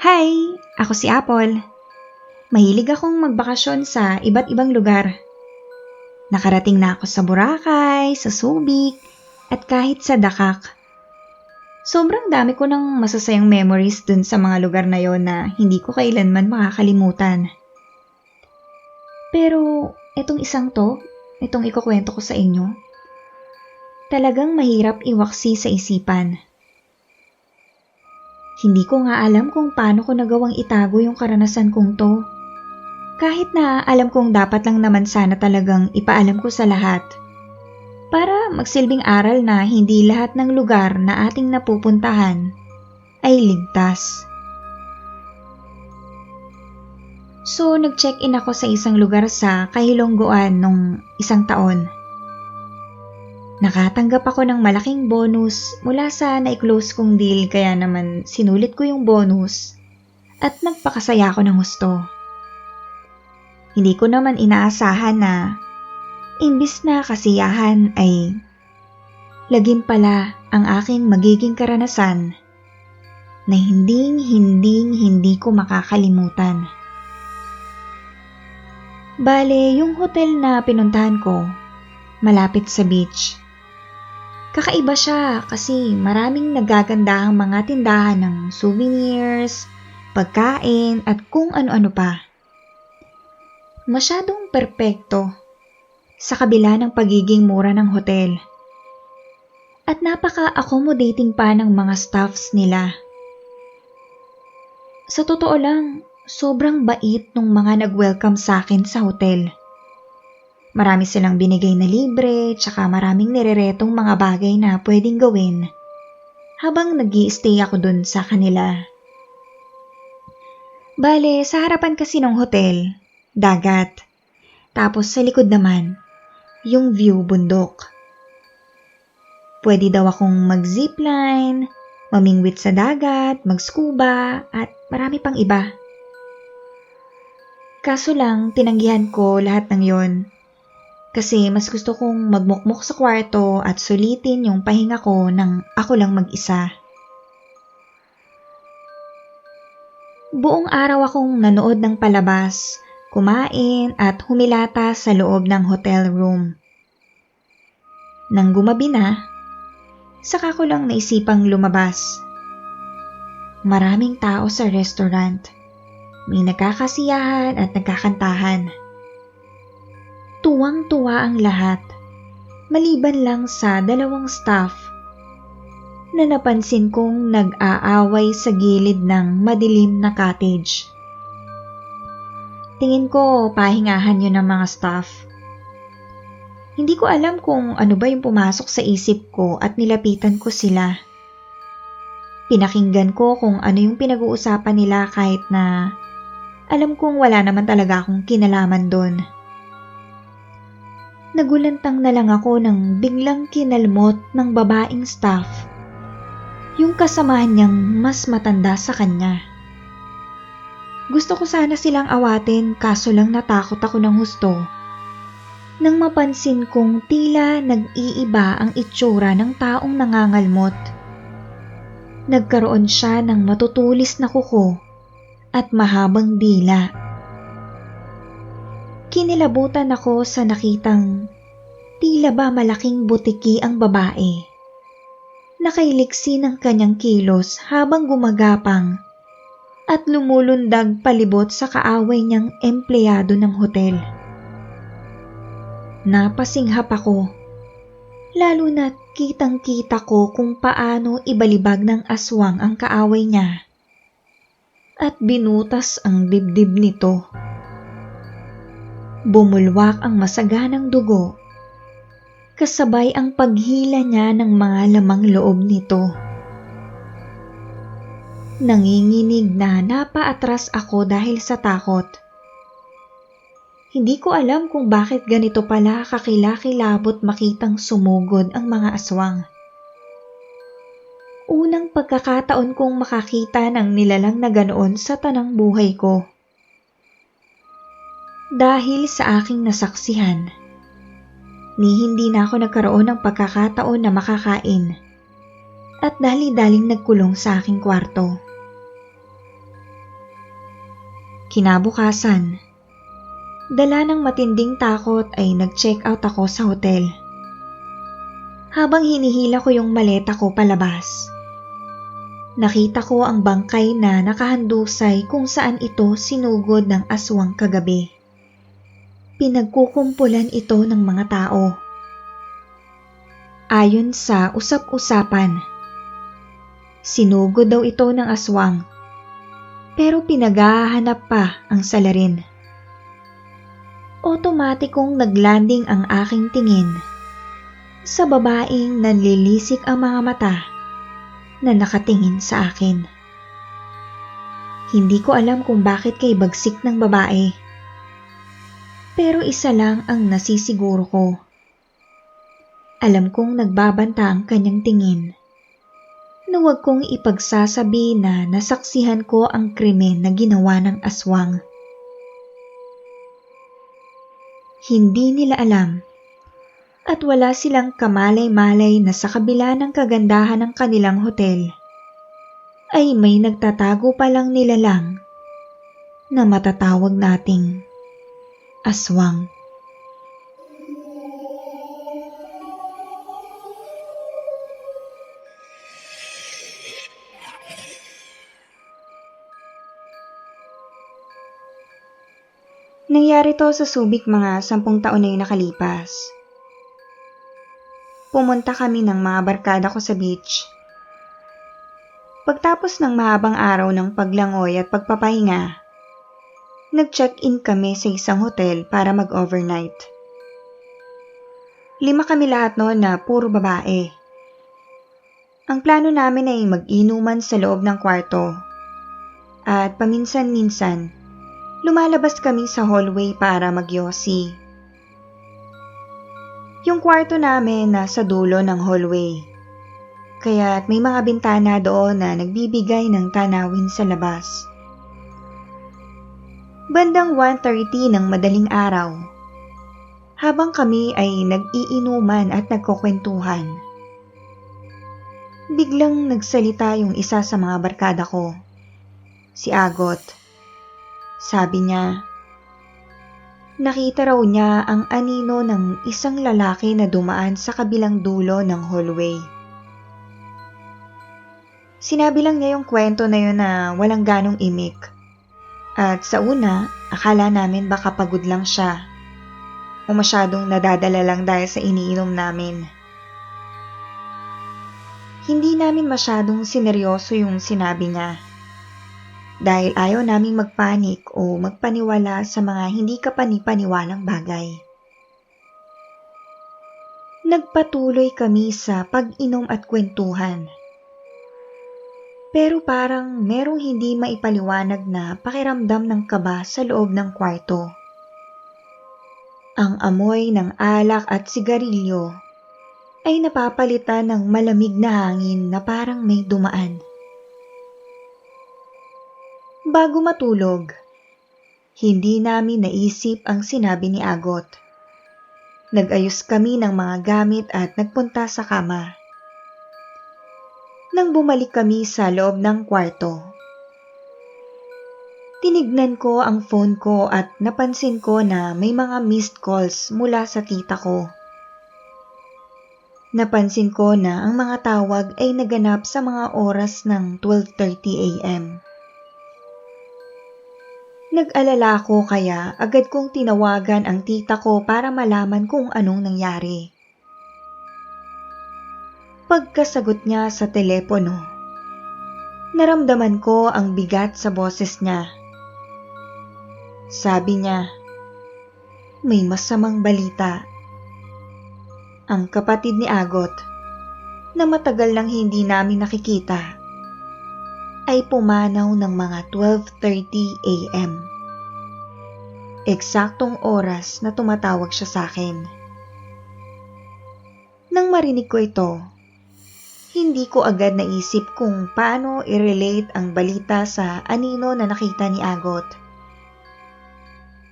Hi! Ako si Apple. Mahilig akong magbakasyon sa iba't ibang lugar. Nakarating na ako sa Boracay, sa Subic, at kahit sa Dakak. Sobrang dami ko ng masasayang memories dun sa mga lugar na yon na hindi ko kailanman makakalimutan. Pero itong itong ikukwento ko sa inyo, talagang mahirap iwaksi sa isipan. Hindi ko nga alam kung paano ko nagawang itago yung karanasan kong to. Kahit na alam kong dapat lang naman sana talagang ipaalam ko sa lahat. Para magsilbing aral na hindi lahat ng lugar na ating napupuntahan ay ligtas. So nag-check-in ako sa isang lugar sa Kahilonggoan nung isang taon. Nakatanggap ako ng malaking bonus mula sa na-close kong deal kaya naman sinulit ko yung bonus at nagpakasaya ako ng husto. Hindi ko naman inaasahan na imbis na kasiyahan ay lagim pala ang aking magiging karanasan na hindi ko makakalimutan. Bale, yung hotel na pinuntahan ko, malapit sa beach. Kakaiba siya kasi maraming nagagandahang mga tindahan ng souvenirs, pagkain at kung ano-ano pa. Masyadong perpekto sa kabila ng pagiging mura ng hotel. At napaka-accommodating pa ng mga staffs nila. Sa totoo lang, sobrang bait ng mga nag-welcome sa akin sa hotel. Marami silang binigay na libre, tsaka maraming nireretong mga bagay na pwedeng gawin habang nag-i-stay ako dun sa kanila. Bale, sa harapan kasi ng hotel, dagat. Tapos sa likod naman, yung view bundok. Pwede daw akong mag-zipline, mamingwit sa dagat, mag-scuba, at marami pang iba. Kaso lang, tinanggihan ko lahat ng yon. Kasi mas gusto kong magmukmok sa kwarto at sulitin yung pahinga ko nang ako lang mag-isa. Buong araw akong nanood ng palabas, kumain at humilata sa loob ng hotel room. Nang gumabi na, saka ko lang naisipang lumabas. Maraming tao sa restaurant. May nagkakasiyahan at nagkakantahan. Tuwang-tuwa ang lahat, maliban lang sa dalawang staff na napansin kong nag-aaway sa gilid ng madilim na cottage. Tingin ko pahingahan yun ng mga staff. Hindi ko alam kung ano ba yung pumasok sa isip ko at nilapitan ko sila. Pinakinggan ko kung ano yung pinag-uusapan nila kahit na alam kong wala naman talaga akong kinalaman doon. Nagulantang na lang ako nang biglang kinalmot ng babaeng staff yung kasamahan niyang mas matanda sa kanya. Gusto ko sana silang awatin kaso lang natakot ako ng husto nang mapansin kong tila nag-iiba ang itsura ng taong nangangalmot. Nagkaroon siya ng matutulis na kuko at mahabang dila. Kinilabutan ako sa nakitang tila ba malaking butiki ang babae. Nakailiksi ng kanyang kilos habang gumagapang at lumulundag palibot sa kaaway niyang empleyado ng hotel. Napasinghap ako, lalo na't kitang-kita ko kung paano ibalibag ng aswang ang kaaway niya at binutas ang dibdib nito. Bumulwak ang masaganang dugo, kasabay ang paghila niya ng mga lamang loob nito. Nanginginig na napaatras ako dahil sa takot. Hindi ko alam kung bakit ganito pala kakilakilabot makitang sumugod ang mga aswang. Unang pagkakataon kong makakita ng nilalang na ganoon sa tanang buhay ko. Dahil sa aking nasaksihan, hindi na ako nagkaroon ng pagkakataon na makakain at dali-daling nagkulong sa aking kwarto. Kinabukasan, dala ng matinding takot ay nag-check out ako sa hotel. Habang hinihila ko yung maleta ko palabas, nakita ko ang bangkay na nakahandusay kung saan ito sinugod ng aswang kagabi. Pinagkukumpulan ito ng mga tao. Ayon sa usap-usapan, sinugod daw ito ng aswang, pero pinaghahanap pa ang salarin. Otomatikong naglanding ang aking tingin sa babaeng nanlilisik ang mga mata na nakatingin sa akin. Hindi ko alam kung bakit kay bagsik ng babae, pero isa lang ang nasisiguro ko. Alam kong nagbabanta ang kanyang tingin na huwag kong ipagsasabi na nasaksihan ko ang krimen na ginawa ng aswang. Hindi nila alam at wala silang kamalay-malay na sa kabila ng kagandahan ng kanilang hotel ay may nagtatago palang nilalang na matatawag nating aswang. Nangyari to sa Subic mga 10 taon na yung nakalipas. Pumunta kami ng mga barkada ko sa beach. Pagtapos ng mahabang araw ng paglangoy at pagpapahinga, nag-check-in kami sa isang hotel para mag-overnight. 5 kami lahat noon na puro babae. Ang plano namin ay mag-inuman sa loob ng kwarto at paminsan-minsan lumalabas kami sa hallway para magyosi. Yung kwarto namin nasa dulo ng hallway, kaya't may mga bintana doon na nagbibigay ng tanawin sa labas. Bandang 1:30 ng madaling araw, habang kami ay nag-iinuman at nagkukwentuhan, biglang nagsalita yung isa sa mga barkada ko, si Agot. Sabi niya, nakita raw niya ang anino ng isang lalaki na dumaan sa kabilang dulo ng hallway. Sinabi lang niya yung kwento na yun na walang ganong imik. At sa una, akala namin baka pagod lang siya o masyadong nadadala lang dahil sa iniinom namin. Hindi namin masyadong sineryoso yung sinabi niya, dahil ayaw naming magpanik o magpaniwala sa mga hindi kapani-paniwalang bagay. Nagpatuloy kami sa pag-inom at kwentuhan. Pero parang merong hindi maipaliwanag na pakiramdam ng kaba sa loob ng kwarto. Ang amoy ng alak at sigarilyo ay napapalitan ng malamig na hangin na parang may dumaan. Bago matulog, hindi namin naisip ang sinabi ni Agot. Nag-ayos kami ng mga gamit at nagpunta sa kama. Nang bumalik kami sa loob ng kwarto, tinignan ko ang phone ko at napansin ko na may mga missed calls mula sa tita ko. Napansin ko na ang mga tawag ay naganap sa mga oras ng 12:30 a.m. Nag-alala ko kaya agad kong tinawagan ang tita ko para malaman kung anong nangyari. Pagkasagot niya sa telepono, naramdaman ko ang bigat sa boses niya. Sabi niya, may masamang balita. Ang kapatid ni Agot, na matagal nang hindi namin nakikita, ay pumanaw ng mga 12:30 a.m. Eksaktong oras na tumatawag siya sa akin. Nang marinig ko ito, hindi ko agad naisip kung paano i-relate ang balita sa anino na nakita ni Agot.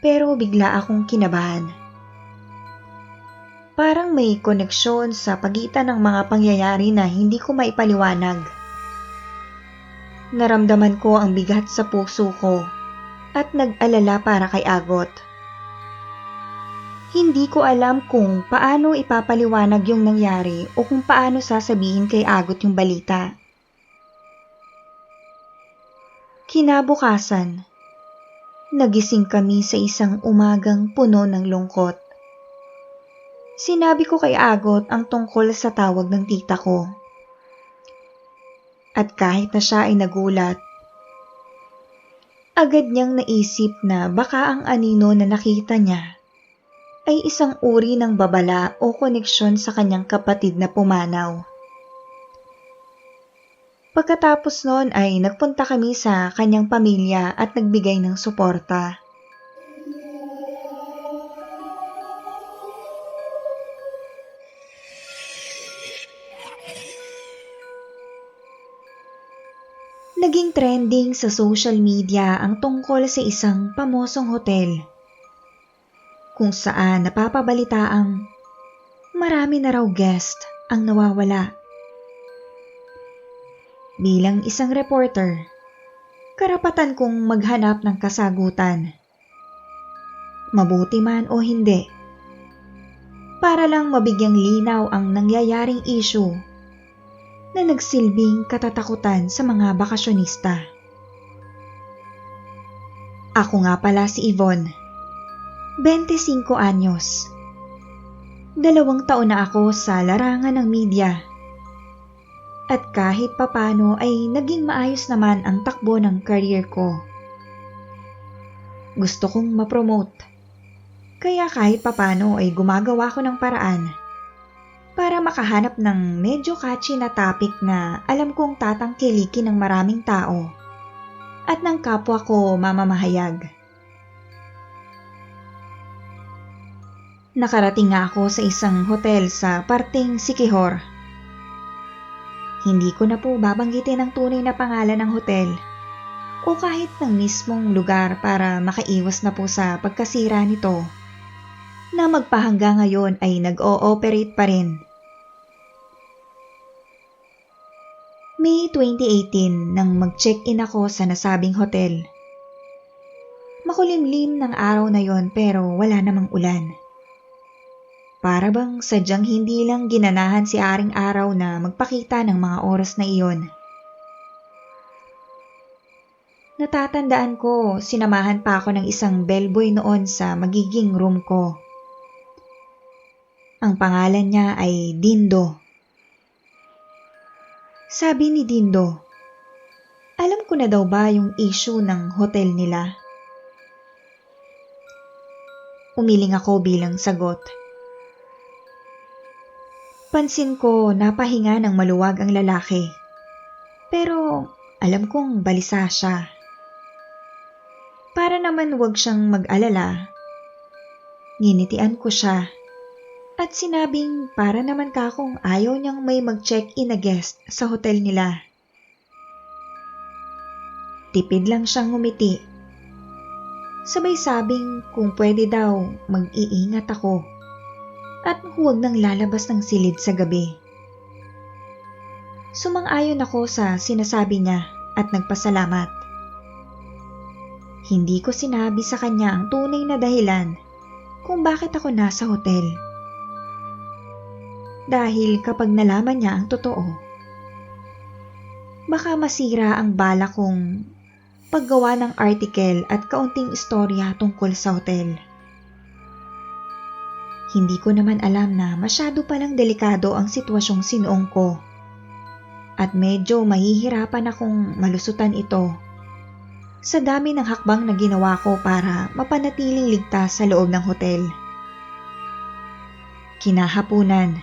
Pero bigla akong kinabahan. Parang may koneksyon sa pagitan ng mga pangyayari na hindi ko maipaliwanag. Naramdaman ko ang bigat sa puso ko at nag-alala para kay Agot. Hindi ko alam kung paano ipapaliwanag yung nangyari o kung paano sasabihin kay Agot yung balita. Kinabukasan, nagising kami sa isang umagang puno ng lungkot. Sinabi ko kay Agot ang tungkol sa tawag ng tita ko. At kahit na siya ay nagulat, agad niyang naisip na baka ang anino na nakita niya ay isang uri ng babala o koneksyon sa kanyang kapatid na pumanaw. Pagkatapos noon ay nagpunta kami sa kanyang pamilya at nagbigay ng suporta. Naging trending sa social media ang tungkol sa isang pamosong hotel kung saan napapabalitaang marami na raw guest ang nawawala. Bilang isang reporter, karapatan kong maghanap ng kasagutan. Mabuti man o hindi, para lang mabigyang linaw ang nangyayaring issue na nagsilbing katatakutan sa mga bakasyonista. Ako nga pala si Yvonne, 25 anyos. 2 taon na ako sa larangan ng media. At kahit papano ay naging maayos naman ang takbo ng career ko. Gusto kong ma-promote, kaya kahit papano ay gumagawa ko ng paraan para makahanap ng medyo catchy na topic na alam kong tatangkilikin ng maraming tao at ng kapwa ko mamamahayag. Nakarating nga ako sa isang hotel sa parteng Siquijor. Hindi ko na po babanggitin ang tunay na pangalan ng hotel o kahit ng mismong lugar para makaiwas na po sa pagkasira nito na magpahanggang ngayon ay nag-o-operate pa rin. May 2018 nang mag-check-in ako sa nasabing hotel. Makulimlim ng araw na yon pero wala namang ulan. Para bang sadyang hindi lang ginanahan si Aring Araw na magpakita ng mga oras na iyon. Natatandaan ko, sinamahan pa ako ng isang bellboy noon sa magiging room ko. Ang pangalan niya ay Dindo. Sabi ni Dindo, alam ko na daw ba yung issue ng hotel nila? Umiling ako bilang sagot. Pansin ko napahinga ng maluwag ang lalaki. Pero alam kong balisa siya. Para naman wag siyang mag-alala, nginitian ko siya at sinabing para naman kakong ayaw niyang may mag-check-in na guest sa hotel nila. Tipid lang siyang ngumiti. Sabay sabing kung pwede daw mag-iingat ako at huwag nang lalabas ng silid sa gabi. Sumang-ayon ako sa sinasabi niya at nagpasalamat. Hindi ko sinabi sa kanya ang tunay na dahilan kung bakit ako nasa hotel. Dahil kapag nalaman niya ang totoo, baka masira ang bala kong paggawa ng article at kaunting istorya tungkol sa hotel. Hindi ko naman alam na masyado palang delikado ang sitwasyong sinuong ko at medyo mahihirapan akong malusutan ito sa dami ng hakbang na ginawa ko para mapanatiling ligtas sa loob ng hotel. Kinahapunan,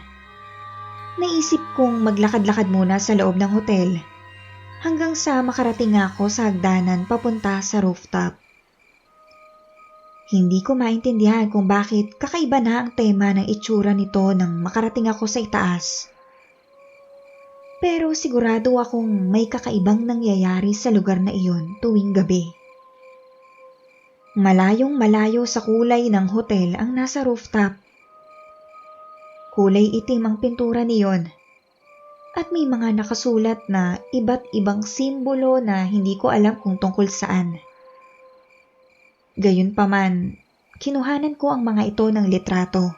naisip kong maglakad-lakad muna sa loob ng hotel hanggang sa makarating ako sa hagdanan papunta sa rooftop. Hindi ko maintindihan kung bakit kakaiba na ang tema ng itsura nito nang makarating ako sa itaas. Pero sigurado akong may kakaibang nangyayari sa lugar na iyon tuwing gabi. Malayong malayo sa kulay ng hotel ang nasa rooftop. Kulay itim ang pintura niyon at may mga nakasulat na iba't ibang simbolo na hindi ko alam kung tungkol saan. Gayunpaman, kinuhanan ko ang mga ito ng litrato.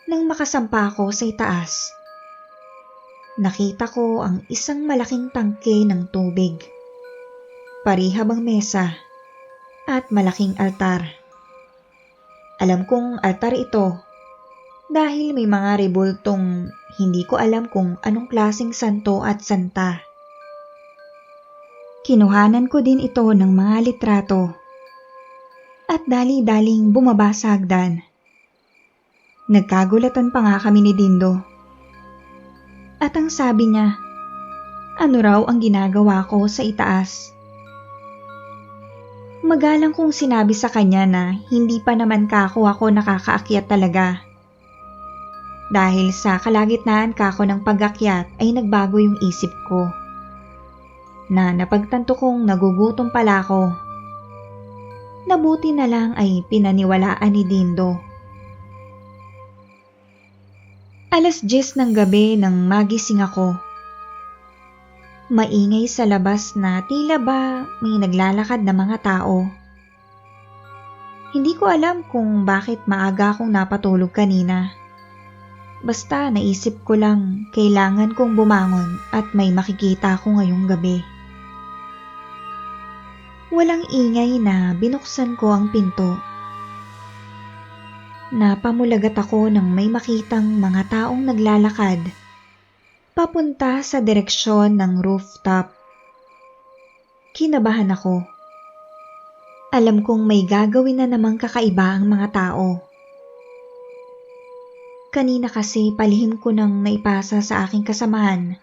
Nang makasampa ako sa itaas, nakita ko ang isang malaking tangke ng tubig, parihabang mesa, at malaking altar. Alam kong altar ito dahil may mga rebultong hindi ko alam kung anong klaseng santo at santa. Kinuhanan ko din ito ng mga litrato at dali-daling bumaba sa hagdan. Nagkagulatan pa nga kami ni Dindo. At ang sabi niya, ano raw ang ginagawa ko sa itaas? Magalang kong sinabi sa kanya na hindi pa naman ako nakakaakyat talaga. Dahil sa kalagitnaan kako ng pag-akyat ay nagbago yung isip ko. Na napagtanto kong nagugutom pala ako. Nabuti na lang ay pinaniwalaan ni Dindo. 10:00 ng gabi nang magising ako. Maingay sa labas na tila ba may naglalakad na mga tao. Hindi ko alam kung bakit maaga akong napatulog kanina. Basta naisip ko lang kailangan kong bumangon at may makikita ako ngayong gabi. Walang ingay na binuksan ko ang pinto. Napamulagat ako nang may makitang mga taong naglalakad papunta sa direksyon ng rooftop. Kinabahan ako. Alam kong may gagawin na namang kakaiba ang mga tao. Kanina kasi palihim ko nang naipasa sa aking kasamahan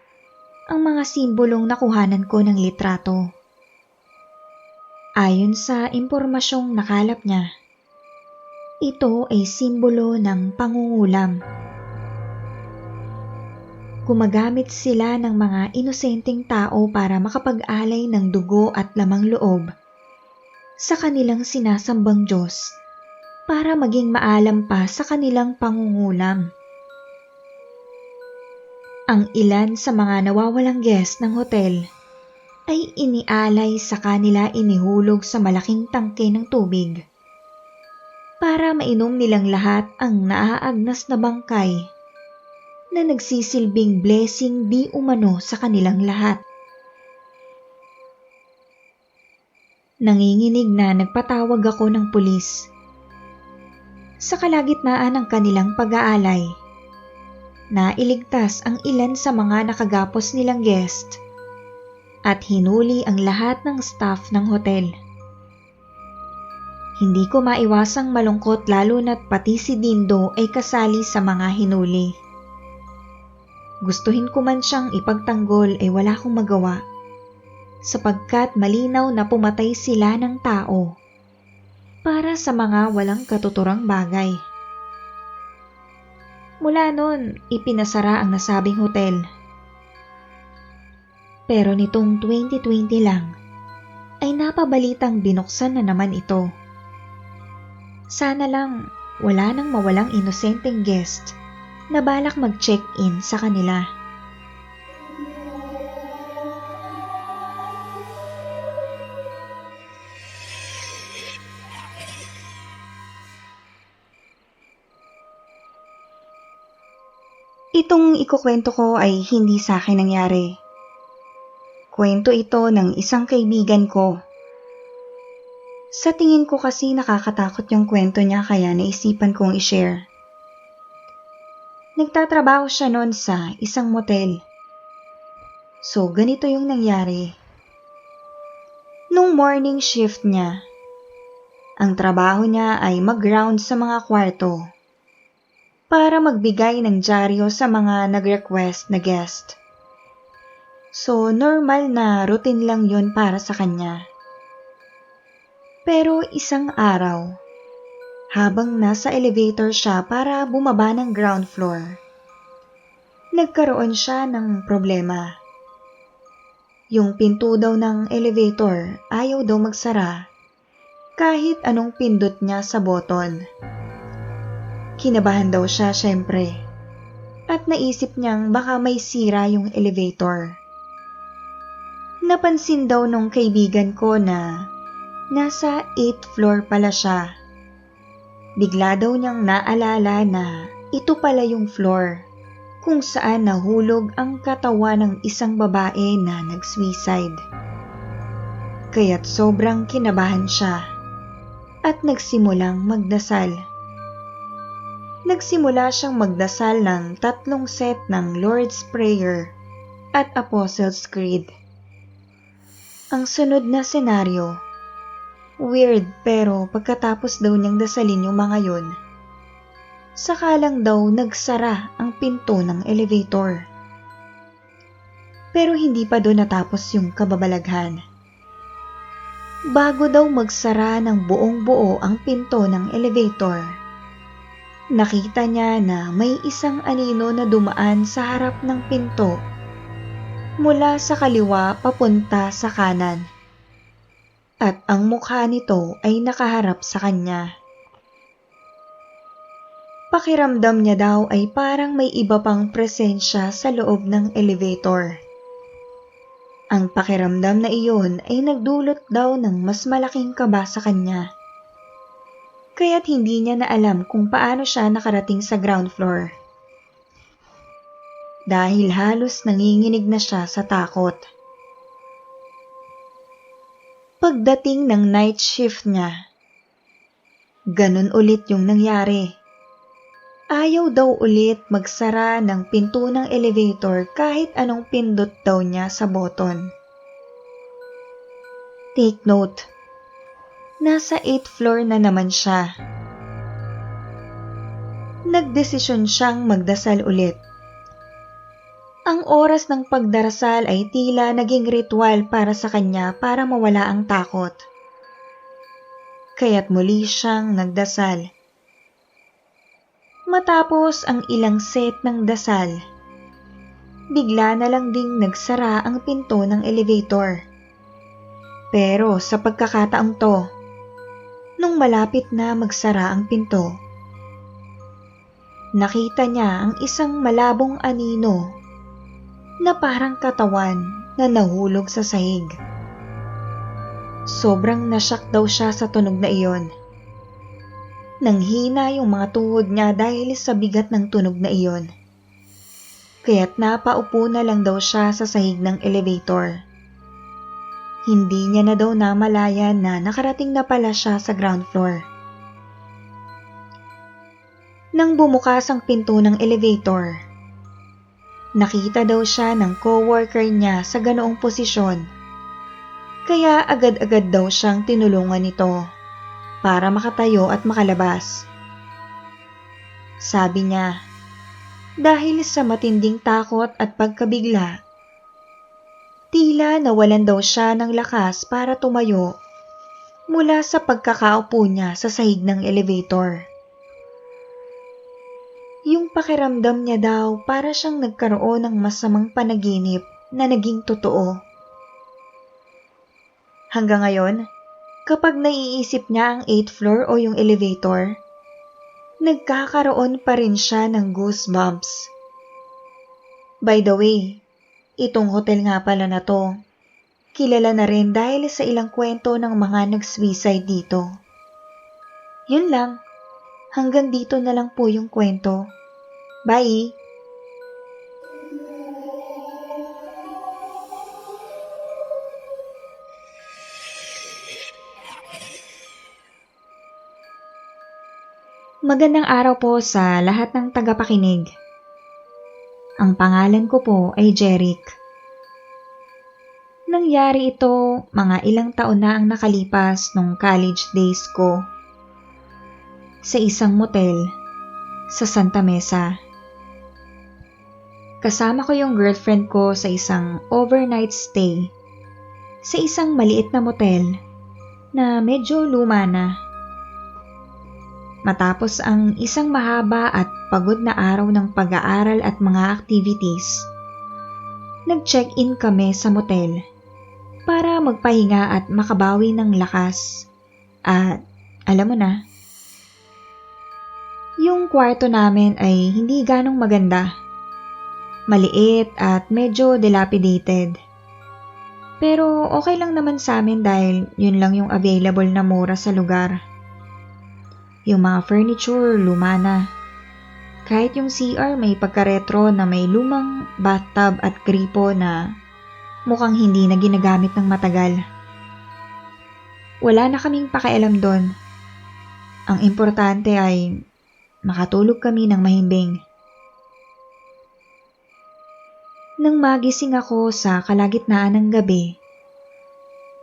ang mga simbolong nakuhanan ko ng litrato. Ayon sa impormasyong nakalap niya, ito ay simbolo ng pangungulam. Gumagamit sila ng mga inosenteng tao para makapag-alay ng dugo at lamang loob sa kanilang sinasambang Diyos para maging maalam pa sa kanilang pangungulam. Ang ilan sa mga nawawalang guest ng hotel ay inialay sa kanila inihulog sa malaking tangke ng tubig para mainom nilang lahat ang naaagnas na bangkay na nagsisilbing blessing di umano sa kanilang lahat. Nanginginig na nagpatawag ako ng pulis. Sa kalagitnaan ng kanilang pag-aalay, nailigtas ang ilan sa mga nakagapos nilang guest at hinuli ang lahat ng staff ng hotel. Hindi ko maiwasang malungkot lalo na't pati si Dindo ay kasali sa mga hinuli. Gustuhin ko man siyang ipagtanggol ay wala akong magawa sapagkat malinaw na pumatay sila ng tao para sa mga walang katuturang bagay. Mula noon, ipinasara ang nasabing hotel. Pero nitong 2020 lang, ay napabalitang binuksan na naman ito. Sana lang wala nang mawalang inosenteng guest na balak mag-check-in sa kanila. Itong ikukwento ko ay hindi sa akin nangyari. Kwento ito ng isang kaibigan ko. Sa tingin ko kasi nakakatakot yung kwento niya kaya naisipan kong i-share. Nagtatrabaho siya noon sa isang motel. So, ganito yung nangyari. Nung morning shift niya, ang trabaho niya ay mag-round sa mga kwarto para magbigay ng dyaryo sa mga nag-request na guest. So, normal na routine lang yun para sa kanya. Pero isang araw, habang nasa elevator siya para bumaba ng ground floor, nagkaroon siya ng problema. Yung pinto daw ng elevator ayaw daw magsara kahit anong pindot niya sa button. Kinabahan daw siya syempre at naisip niyang baka may sira yung elevator. Napansin daw nung kaibigan ko na Nasa 8th floor pala siya. Bigla daw niyang naalala na ito pala yung floor kung saan nahulog ang katawan ng isang babae na nag-suicide. Kaya't sobrang kinabahan siya at nagsimulang magdasal. Nagsimula siyang magdasal ng 3 set ng Lord's Prayer at Apostles' Creed. Ang sunod na senaryo, weird pero pagkatapos daw niyang dasalin yung mga yun, saka lang daw nagsara ang pinto ng elevator. Pero hindi pa doon natapos yung kababalaghan. Bago daw magsara ng buong buo ang pinto ng elevator, nakita niya na may isang anino na dumaan sa harap ng pinto mula sa kaliwa papunta sa kanan. At ang mukha nito ay nakaharap sa kanya. Pakiramdam niya daw ay parang may iba pang presensya sa loob ng elevator. Ang pakiramdam na iyon ay nagdulot daw ng mas malaking kaba sa kanya. Kaya't hindi niya na alam kung paano siya nakarating sa ground floor. Dahil halos nanginginig na siya sa takot. Pagdating ng night shift niya, ganun ulit yung nangyari. Ayaw daw ulit magsara ng pinto ng elevator kahit anong pindot daw niya sa button. Take note. Nasa 8th floor na naman siya. Nagdesisyon siyang magdasal ulit. Ang oras ng pagdarasal ay tila naging ritual para sa kanya para mawala ang takot. Kaya't muli siyang nagdasal. Matapos ang ilang set ng dasal, bigla na lang ding nagsara ang pinto ng elevator. Pero sa pagkakataong to, nung malapit na magsara ang pinto, nakita niya ang isang malabong anino na parang katawan na nahulog sa sahig. Sobrang nasyak daw siya sa tunog na iyon. Nanghina yung mga tuhod niya dahil sa bigat ng tunog na iyon. Kaya't napaupo na lang daw siya sa sahig ng elevator. Hindi niya na daw namalayan na nakarating na pala siya sa ground floor. Nang bumukas ang pinto ng elevator, nakita daw siya ng coworker niya sa ganoong posisyon. Kaya agad-agad daw siyang tinulungan nito para makatayo at makalabas. Sabi niya, dahil sa matinding takot at pagkabigla, tila nawalan daw siya ng lakas para tumayo mula sa pagkakaupo niya sa sahig ng elevator. Yung pakiramdam niya daw para siyang nagkaroon ng masamang panaginip na naging totoo. Hanggang ngayon, kapag naiisip niya ang 8th floor o yung elevator, nagkakaroon pa rin siya ng goosebumps. By the way, itong hotel nga pala na to, kilala na rin dahil sa ilang kwento ng mga nag-suicide dito. Yun lang, hanggang dito na lang po yung kwento. Bye! Magandang araw po sa lahat ng tagapakinig. Ang pangalan ko po ay Jeric. Nangyari ito mga ilang taon na ang nakalipas nung college days ko. Sa isang motel sa Santa Mesa. Kasama ko yung girlfriend ko sa isang overnight stay sa isang maliit na motel na medyo luma na. Matapos ang isang mahaba at pagod na araw ng pag-aaral at mga activities, nag-check-in kami sa motel para magpahinga at makabawi ng lakas. At alam mo na, yung kwarto namin ay hindi ganong maganda. Maliit at medyo dilapidated. Pero okay lang naman sa amin dahil yun lang yung available na mura sa lugar. Yung mga furniture, luma na. Kahit yung CR may pagka-retro na may lumang bathtub at gripo na mukhang hindi na ginagamit ng matagal. Wala na kaming pakialam doon. Ang importante ay makatulog kami ng mahimbing. Nang magising ako sa kalagitnaan ng gabi,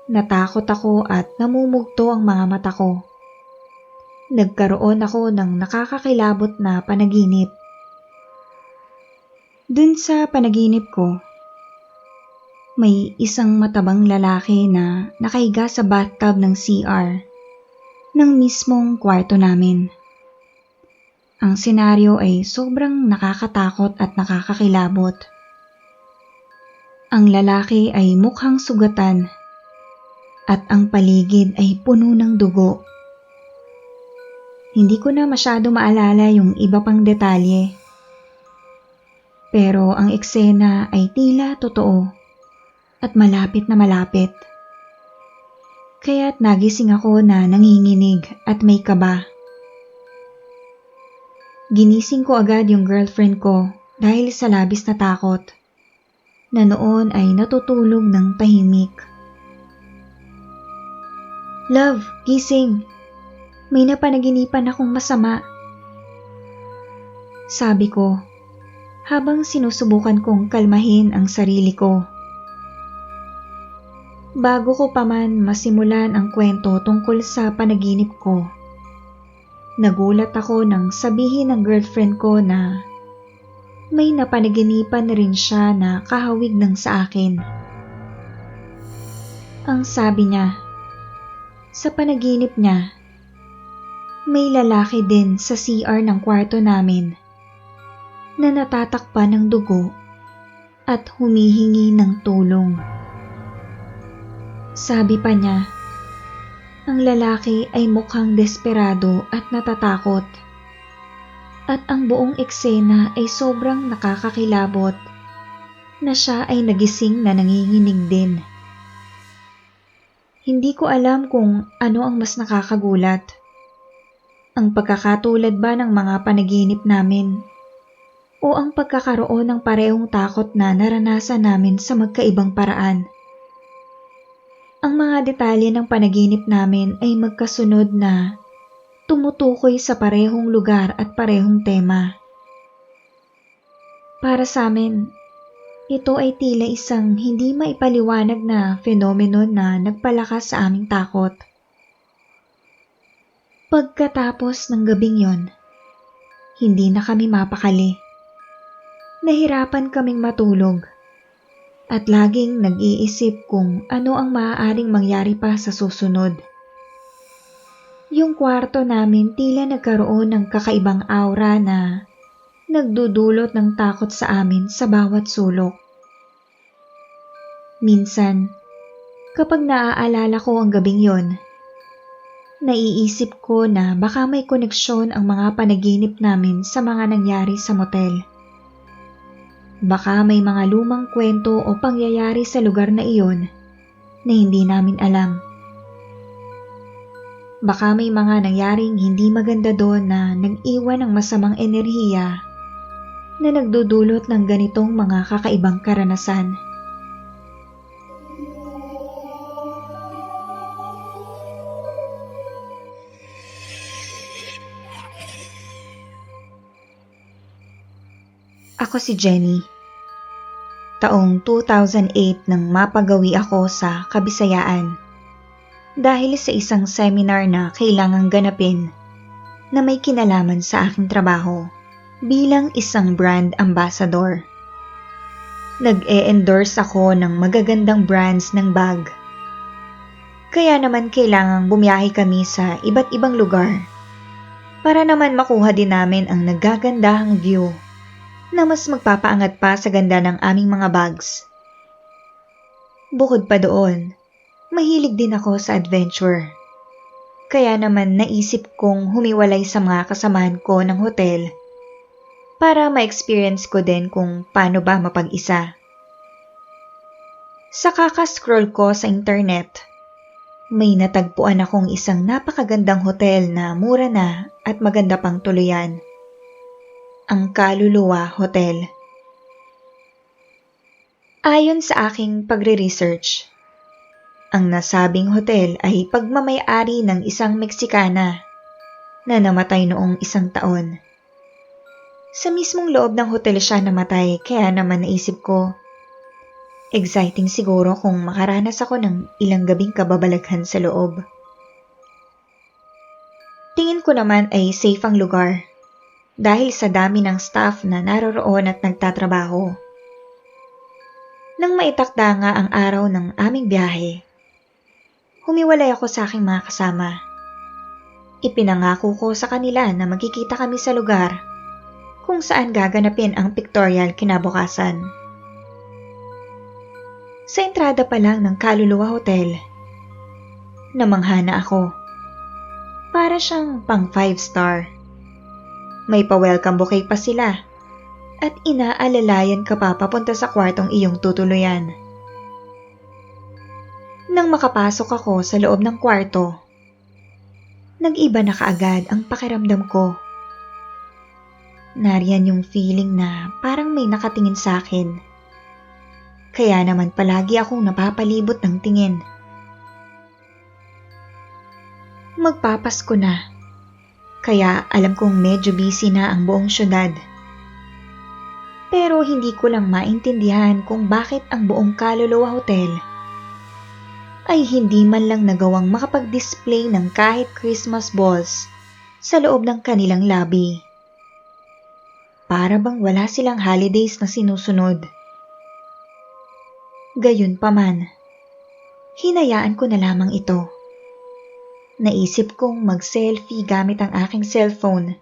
natakot ako at namumugto ang mga mata ko. Nagkaroon ako ng nakakakilabot na panaginip. Dun sa panaginip ko, may isang matabang lalaki na nakahiga sa bathtub ng CR ng mismong kwarto namin. Ang senaryo ay sobrang nakakatakot at nakakakilabot. Ang lalaki ay mukhang sugatan at ang paligid ay puno ng dugo. Hindi ko na masyado maalala yung iba pang detalye. Pero ang eksena ay tila totoo at malapit na malapit. Kaya't nagising ako na nanginginig at may kaba. Ginising ko agad yung girlfriend ko dahil sa labis na takot, na noon ay natutulog ng tahimik. Love, gising! May napanaginipan akong masama. Sabi ko, habang sinusubukan kong kalmahin ang sarili ko. Bago ko pa man masimulan ang kwento tungkol sa panaginip ko, nagulat ako nang sabihin ng girlfriend ko na may napanaginipan rin siya na kahawig ng sa akin. Ang sabi niya, sa panaginip niya, may lalaki din sa CR ng kwarto namin na natatakpan ng dugo at humihingi ng tulong. Sabi pa niya, ang lalaki ay mukhang desperado at natatakot at ang buong eksena ay sobrang nakakakilabot na siya ay nagising na nanginginig din. Hindi ko alam kung ano ang mas nakakagulat. Ang pagkakatulad ba ng mga panaginip namin o ang pagkakaroon ng parehong takot na naranasan namin sa magkaibang paraan. Ang mga detalye ng panaginip namin ay magkasunod na tumutukoy sa parehong lugar at parehong tema. Para sa amin, ito ay tila isang hindi maipaliwanag na phenomenon na nagpalakas sa aming takot. Pagkatapos ng gabing yon, hindi na kami mapakali. Nahirapan kaming matulog at laging nag-iisip kung ano ang maaaring mangyari pa sa susunod. Yung kwarto namin tila nagkaroon ng kakaibang aura na nagdudulot ng takot sa amin sa bawat sulok. Minsan, kapag naaalala ko ang gabing yon, naiisip ko na baka may koneksyon ang mga panaginip namin sa mga nangyari sa motel. Baka may mga lumang kwento o pangyayari sa lugar na iyon na hindi namin alam. Baka may mga nangyaring hindi maganda doon na nag-iwan ng masamang enerhiya na nagdudulot ng ganitong mga kakaibang karanasan. Ako si Jenny. Taong 2008 nang mapagawi ako sa Kabisayaan dahil sa isang seminar na kailangang ganapin na may kinalaman sa aking trabaho bilang isang brand ambassador. Nag-e-endorse ako ng magagandang brands ng bag. Kaya naman kailangang bumiyahe kami sa iba't ibang lugar para naman makuha din namin ang nagagandahang view na mas magpapaangat pa sa ganda ng aming mga bags. Bukod pa doon, mahilig din ako sa adventure. Kaya naman naisip kong humiwalay sa mga kasamahan ko ng hotel para ma-experience ko din kung paano ba mapag-isa. Sa kaka-scroll ko sa internet, may natagpuan akong isang napakagandang hotel na mura na at maganda pang tuluyan. Ang Kaluluwa Hotel. Ayon sa aking pagre-research, ang nasabing hotel ay pagmamay-ari ng isang Meksikana na namatay noong 1 taon. Sa mismong loob ng hotel siya namatay, kaya naman naisip ko, exciting siguro kung makaranas ako ng ilang gabing kababalaghan sa loob. Tingin ko naman ay safe ang lugar dahil sa dami ng staff na naroroon at nagtatrabaho. Nang maitakda nga ang araw ng aming biyahe, humiwalay ako sa aking mga kasama. Ipinangako ko sa kanila na magkikita kami sa lugar kung saan gaganapin ang pictorial kinabukasan. Sa entrada pa lang ng Kaluluwa Hotel, namangha na ako. Para siyang pang 5-star. May pa-welcome bouquet pa sila at inaalalayan ka pa papunta sa kwartong iyong tutuluyan. Nang makapasok ako sa loob ng kwarto, nag-iba na kaagad ang pakiramdam ko. Nariyan yung feeling na parang may nakatingin sa akin. Kaya naman palagi akong napapalibot ng tingin. Magpapasko na, kaya alam kong medyo busy na ang buong syudad. Pero hindi ko lang maintindihan kung bakit ang buong Kaluluwa Hotel ay hindi man lang nagawang makapag-display ng kahit Christmas balls sa loob ng kanilang lobby. Para bang wala silang holidays na sinusunod. Gayunpaman, hinayaan ko na lamang ito. Naisip kong mag-selfie gamit ang aking cellphone.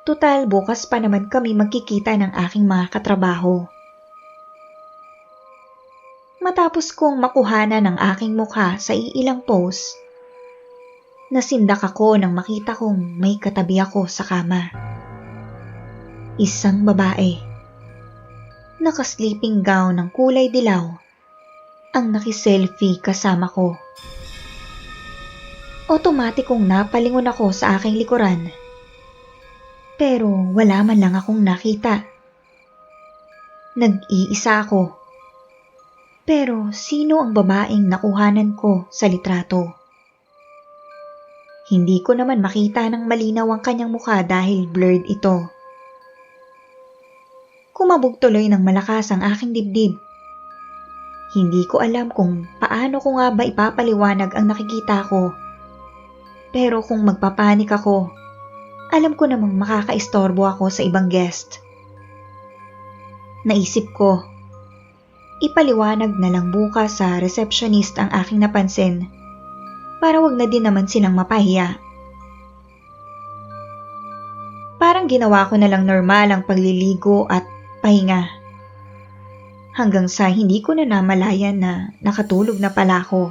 Tutal, bukas pa naman kami magkikita ng aking mga katrabaho. Matapos kong makuhana ng aking mukha sa iilang pose, nasindak ako nang makita kong may katabi ako sa kama. Isang babae. Naka-sleeping gown ng kulay dilaw ang nakiselfie kasama ko. Otomatikong napalingon ako sa aking likuran. Pero wala man lang akong nakita. Nag-iisa ako. Pero sino ang babaeng nakuhanan ko sa litrato? Hindi ko naman makita ng malinaw ang kanyang mukha dahil blurred ito. Kumabog tuloy ng malakas ang aking dibdib. Hindi ko alam kung paano ko nga ba ipapaliwanag ang nakikita ko. Pero kung magpapanik ako, alam ko namang makakaistorbo ako sa ibang guest. Naisip ko, ipaliwanag na lang bukas sa receptionist ang aking napansin para wag na din naman silang mapahiya. Parang ginawa ko na lang normal ang pagliligo at pahinga. Hanggang sa hindi ko na namalayan na nakatulog na pala ako.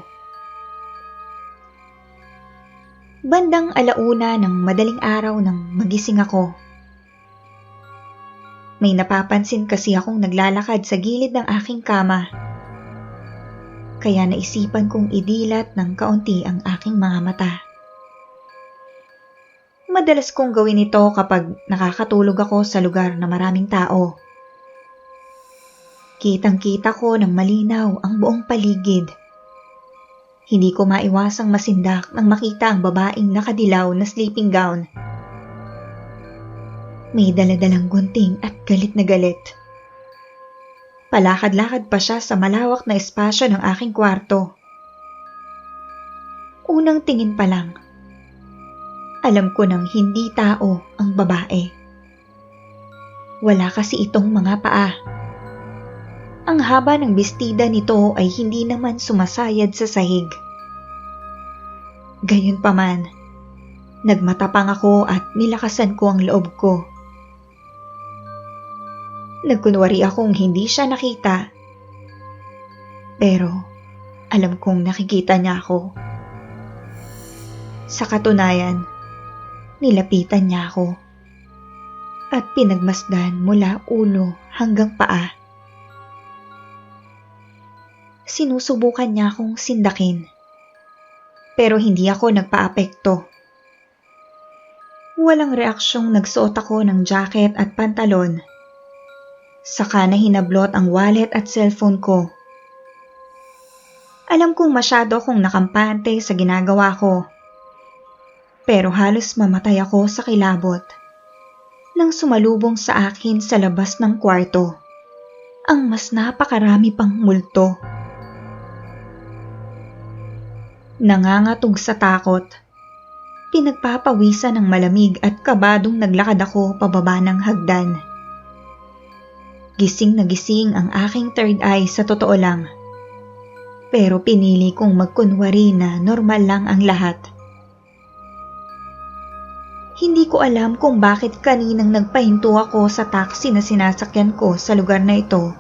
Bandang 1:00 ng madaling araw nang magising ako. May napapansin kasi akong naglalakad sa gilid ng aking kama. Kaya naisipan kong idilat ng kaunti ang aking mga mata. Madalas kong gawin ito kapag nakakatulog ako sa lugar na maraming tao. Kitang-kita ko ng malinaw ang buong paligid. Hindi ko maiwasang masindak nang makita ang babaeng nakadilaw na sleeping gown. May daladalang gunting at galit na galit. Palakad-lakad pa siya sa malawak na espasyo ng aking kwarto. Unang tingin pa lang, alam ko nang hindi tao ang babae. Wala kasi itong mga paa. Ang haba ng bestida nito ay hindi naman sumasayad sa sahig. Gayunpaman, nagmatapang ako at nilakasan ko ang loob ko. Nagkunwari akong hindi siya nakita. Pero alam kong nakikita niya ako. Sa katunayan, nilapitan niya ako at pinagmasdan mula ulo hanggang paa. sinusubukan niya akong sindakin. Pero hindi ako nagpaapekto. Walang reaksyong nagsuot ako ng jacket at pantalon. Saka na hinablot ang wallet at cellphone ko. Alam kong masyado akong nakampante sa ginagawa ko. Pero halos mamatay ako sa kilabot nang sumalubong sa akin sa labas ng kwarto ang mas napakarami pang multo. Nangangatog sa takot, pinagpapawisan ng malamig at kabadong naglakad ako pababa ng hagdan. Gising na gising ang aking third eye sa totoo lang. Pero pinili kong magkunwari na normal lang ang lahat. Hindi ko alam kung bakit kaninang nagpahinto ako sa taxi na sinasakyan ko sa lugar na ito,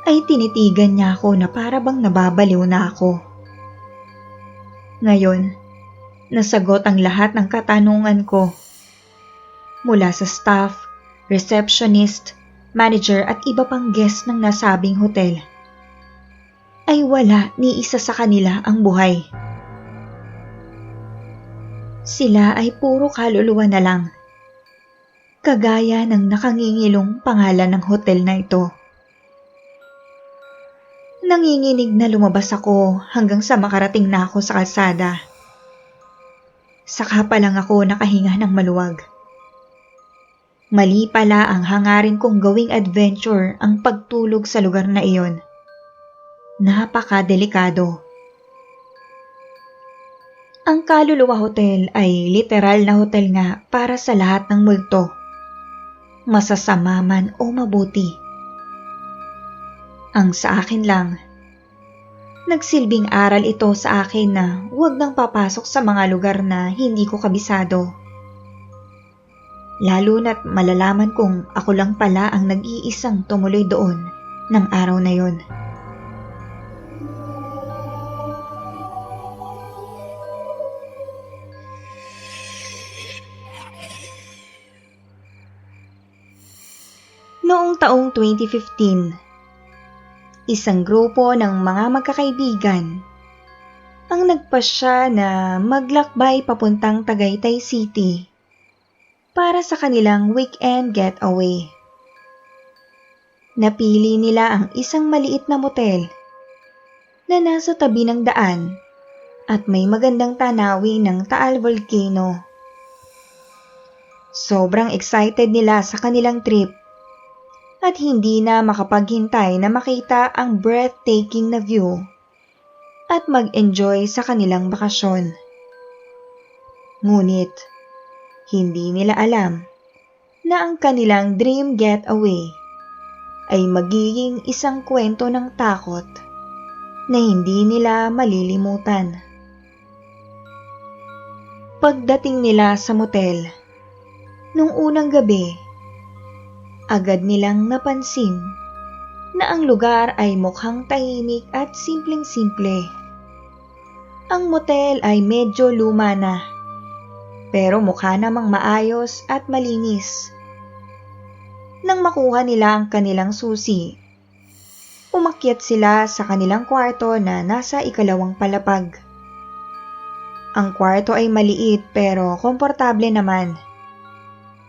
ay tinitigan niya ako na para bang nababaliw na ako. Ngayon, nasagot ang lahat ng katanungan ko. Mula sa staff, receptionist, manager at iba pang guest ng nasabing hotel, ay wala ni isa sa kanila ang buhay. Sila ay puro kaluluwa na lang, kagaya ng nakangingilong pangalan ng hotel na ito. Nanginginig na lumabas ako hanggang sa makarating na ako sa kalsada. Saka pa lang ako nakahinga ng maluwag. Mali pala ang hangarin kong gawing adventure ang pagtulog sa lugar na iyon. Napakadelikado. Ang Kaluluwa Hotel ay literal na hotel nga para sa lahat ng multo, masasama man o mabuti. Ang sa akin lang, nagsilbing aral ito sa akin na huwag nang papasok sa mga lugar na hindi ko kabisado. Lalo na't malalaman kong ako lang pala ang nag-iisang tumuloy doon ng araw na yon. Noong taong 2015, isang grupo ng mga magkakaibigan ang nagpasya na maglakbay papuntang Tagaytay City para sa kanilang weekend getaway. Napili nila ang isang maliit na motel na nasa tabi ng daan at may magandang tanawin ng Taal Volcano. Sobrang excited nila sa kanilang trip at hindi na makapaghintay na makita ang breathtaking na view at mag-enjoy sa kanilang bakasyon. Ngunit, hindi nila alam na ang kanilang dream getaway ay magiging isang kwento ng takot na hindi nila malilimutan. Pagdating nila sa motel, nung unang gabi, agad nilang napansin na ang lugar ay mukhang tahimik at simpleng-simple. Ang motel ay medyo luma na, pero mukha namang maayos at malinis. Nang makuha nila ang kanilang susi, umakyat sila sa kanilang kwarto na nasa ikalawang palapag. Ang kwarto ay maliit pero komportable naman.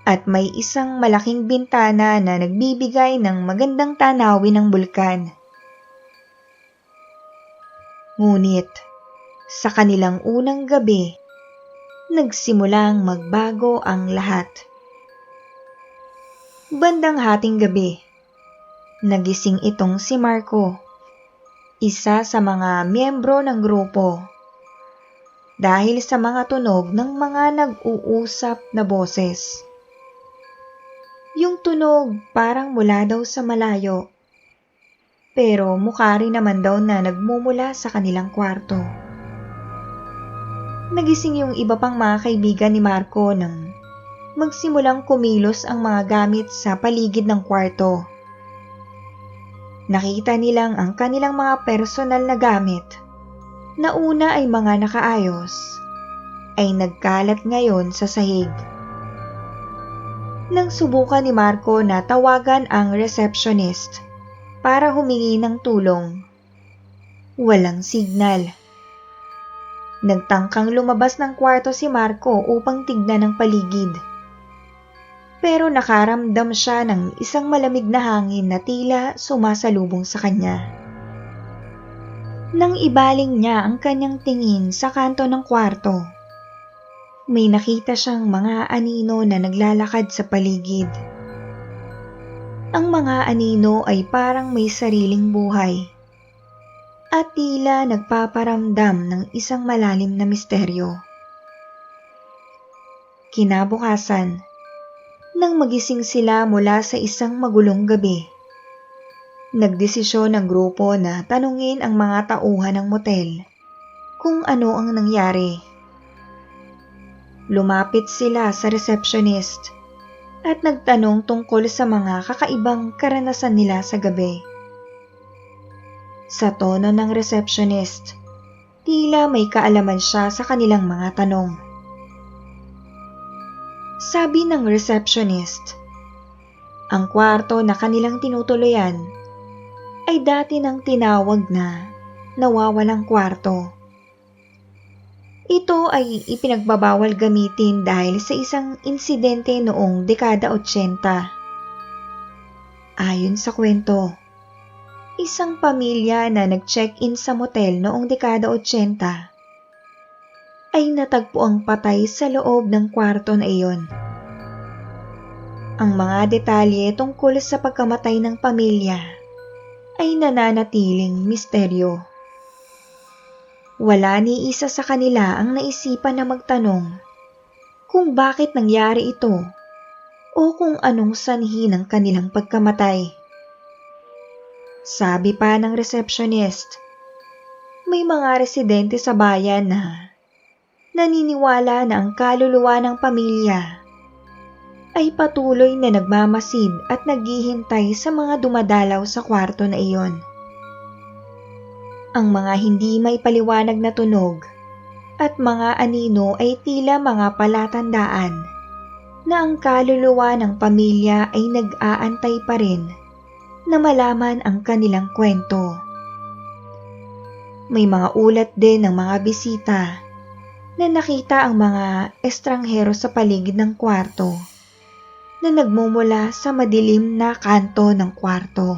At may isang malaking bintana na nagbibigay ng magandang tanawin ng bulkan. Ngunit, sa kanilang unang gabi, nagsimulang magbago ang lahat. Bandang hating gabi, nagising itong si Marco, isa sa mga miyembro ng grupo, dahil sa mga tunog ng mga nag-uusap na boses. Yung tunog parang mula daw sa malayo, pero mukha rin naman daw na nagmumula sa kanilang kwarto. Nagising yung iba pang mga kaibigan ni Marco nang magsimulang kumilos ang mga gamit sa paligid ng kwarto. Nakita nilang ang kanilang mga personal na gamit, na una ay mga nakaayos, ay nagkalat ngayon sa sahig. Nang subukan ni Marco na tawagan ang receptionist para humingi ng tulong, Walang signal. Nagtangkang lumabas ng kwarto si Marco upang tignan ang paligid. Pero nakaramdam siya ng isang malamig na hangin na tila sumasalubong sa kanya. Nang ibaling niya ang kanyang tingin sa kanto ng kwarto, may nakita siyang mga anino na naglalakad sa paligid. Ang mga anino ay parang may sariling buhay at tila nagpaparamdam ng isang malalim na misteryo. Kinabukasan, nang magising sila mula sa isang magulong gabi, nagdesisyon ng grupo na tanungin ang mga tauhan ng motel kung ano ang nangyari. Lumapit sila sa receptionist at nagtanong tungkol sa mga kakaibang karanasan nila sa gabi. Sa tono ng receptionist, tila may kaalaman siya sa kanilang mga tanong. Sabi ng receptionist, ang kwarto na kanilang tinutuluyan ay dati nang tinawag na nawawalang kwarto. Ito ay ipinagbabawal gamitin dahil sa isang insidente noong dekada 80. Ayon sa kwento, isang pamilya na nag-check-in sa motel noong dekada 80 ay natagpuang patay sa loob ng kwarto na iyon. Ang mga detalye tungkol sa pagkamatay ng pamilya ay nananatiling misteryo. Wala ni isa sa kanila ang naisipan na magtanong kung bakit nangyari ito o kung anong sanhi ng kanilang pagkamatay. Sabi pa ng receptionist, may mga residente sa bayan na naniniwala na ang kaluluwa ng pamilya ay patuloy na nagmamasid at naghihintay sa mga dumadalaw sa kwarto na iyon. Ang mga hindi may paliwanag na tunog at mga anino ay tila mga palatandaan na ang kaluluwa ng pamilya ay nag-aantay pa rin na malaman ang kanilang kwento. May mga ulat din ng mga bisita na nakita ang mga estranghero sa paligid ng kwarto na nagmumula sa madilim na kanto ng kwarto.